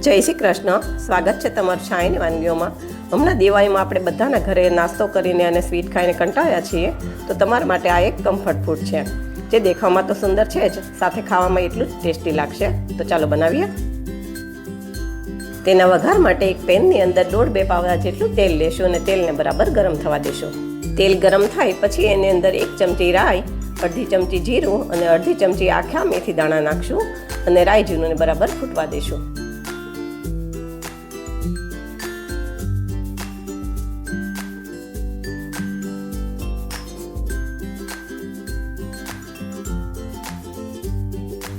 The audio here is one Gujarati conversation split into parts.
જય શ્રી કૃષ્ણ. સ્વાગત છે તમારું છાયની વાનગીઓમાં. હમણાં દિવાળીમાં આપણે બધાના ઘરે નાસ્તો કરીને અને સ્વીટ ખાઈને કંટાળ્યા છીએ, તો તમારા માટે આ એક કમ્ફર્ટ ફૂડ છે, જે દેખાવમાં તો સુંદર છે જ, સાથે ખાવામાં એટલું જ ટેસ્ટી લાગશે. તો ચાલો બનાવીએ. તેના વઘાર માટે એક પેનની અંદર 1.5-2 પાવડા જેટલું તેલ લેશું અને તેલને બરાબર ગરમ થવા દેશું. તેલ ગરમ થાય પછી એની અંદર 1 ચમચી રાઈ, 1/2 ચમચી જીરું અને 1/2 ચમચી આખા મેથી દાણા નાખશું અને રાઈ જીરુંને બરાબર ફૂટવા દેશું.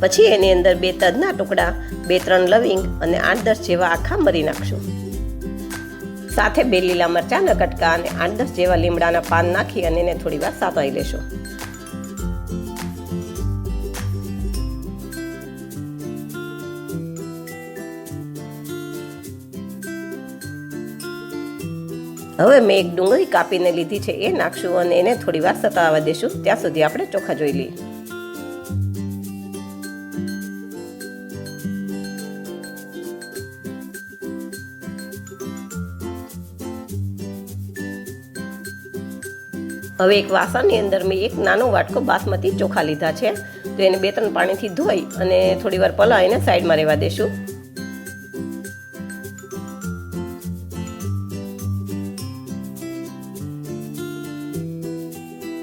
પછી એની અંદર 2 તજના ટુકડા, 2-3 લવિંગ અને 8-10 જેવા આખા મરી નાખશું. સાથે 2 લીલા મરચાંના કટકા અને 8-10 જેવા લીમડાના પાન નાખી અને એને થોડી વાર સાતળી લેશું. હવે મેં એક ડુંગળી કાપીને લીધી છે, એ નાખશું અને એને થોડી વાર સતળવા દેશું. ત્યાં સુધી આપણે ચોખા જોઈ લઈએ. હવે એક વાસણની અંદર મેં એક નાનો વાટકો બાસમતી ચોખા લીધા છે, તો એને 2-3 પાણીથી ધોઈ અને થોડી વાર પલાળીને સાઈડમાં રહેવા દેશું.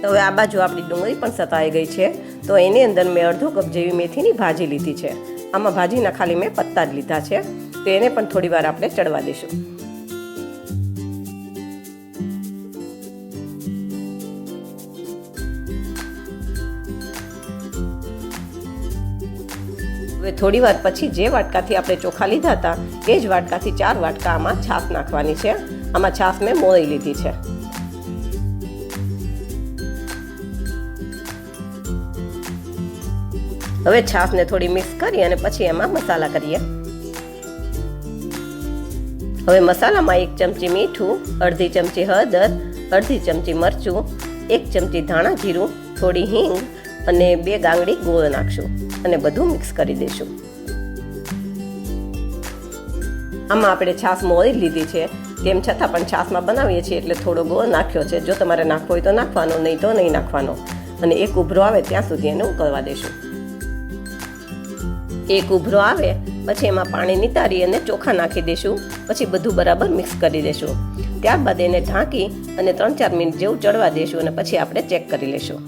હવે આ બાજુ આપણી ડુંગળી પણ સતળાઈ ગઈ છે, તો એની અંદર મેં 1/2 કપ જેવી મેથીની ભાજી લીધી છે. આમાં ભાજીના ખાલી મેં પત્તા જ લીધા છે, તો એને પણ થોડી વાર આપણે ચડવા દઈશું. હવે થોડી વાર પછી જે વાટકાથી આપણે ચોખા લીધા હતા એ જ વાટકાથી 4 વાટકા આમાં છાશ નાખવાની છે. આમાં છાશ મેં મોળી લીધી છે. હવે છાશને થોડી મિક્સ કરી અને પછી એમાં મસાલા કરીએ. હવે મસાલામાં 1 ચમચી મીઠું, 1/2 ચમચી હળદર, 1/2 ચમચી મરચું, 1 ચમચી ધાણા જીરું, થોડી હિંગ અને 2 ગાંગડી ગોળ નાખશું અને બધું મિક્સ કરી દઈશું. આમાં આપણે છાશ મોળી લીધી છે, તેમ છતાં પણ છાશમાં બનાવીએ છીએ એટલે થોડો ગોળ નાખ્યો છે. જો તમારે નાખવો હોય તો નાખવાનો, નહીં તો નહીં નાખવાનો. અને એક ઉભરો આવે ત્યાં સુધી એને ઉકળવા દઈશું. એક ઉભરો આવે પછી એમાં પાણી નિતારી અને ચોખા નાખી દઈશું. પછી બધું બરાબર મિક્સ કરી દઈશું. ત્યારબાદ એને ઢાંકી અને 3-4 મિનિટ જેવું ચડવા દઈશું અને પછી આપણે ચેક કરી લઈશું.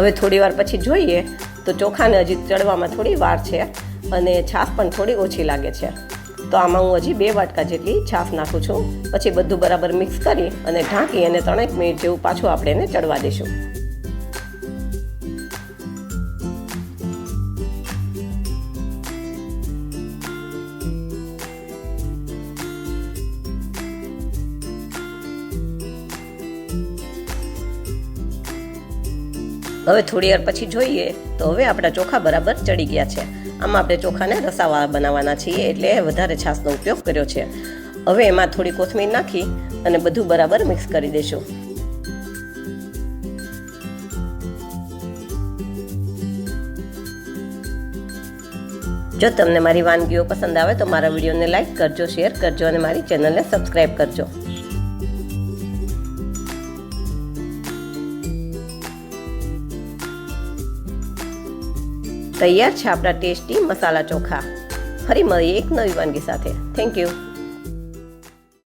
હવે થોડી વાર પછી જોઈએ તો ચોખાને હજી ચડવામાં થોડી વાર છે અને છાશ પણ થોડી ઓછી લાગે છે. તો આમાં હું હજી 2 વાટકા જેટલી છાશ નાખું છું. પછી બધું બરાબર મિક્સ કરી અને ઢાંકી અને 3 મિનિટ જેવું પાછું આપણે એને ચડવા દઈશું. હવે થોડી વાર પછી જોઈએ તો હવે આપણા ચોખા બરાબર ચડી ગયા છે. આમાં આપણે ચોખાને રસાવાળા બનાવવાના છીએ એટલે વધારે છાશનો ઉપયોગ કર્યો છે. હવે એમાં થોડી કોથમીર નાખી અને બધું બરાબર મિક્સ કરી દઈશું. જો તમને મારી વાનગીઓ પસંદ આવે તો મારા વિડીયોને લાઈક કરજો, શેર કરજો અને મારી ચેનલને સબસ્ક્રાઈબ કરજો. તૈયાર છે આપણા ટેસ્ટી મસાલા ચોખા. ફરી મળીએ એક નવી વાનગી સાથે. Thank you.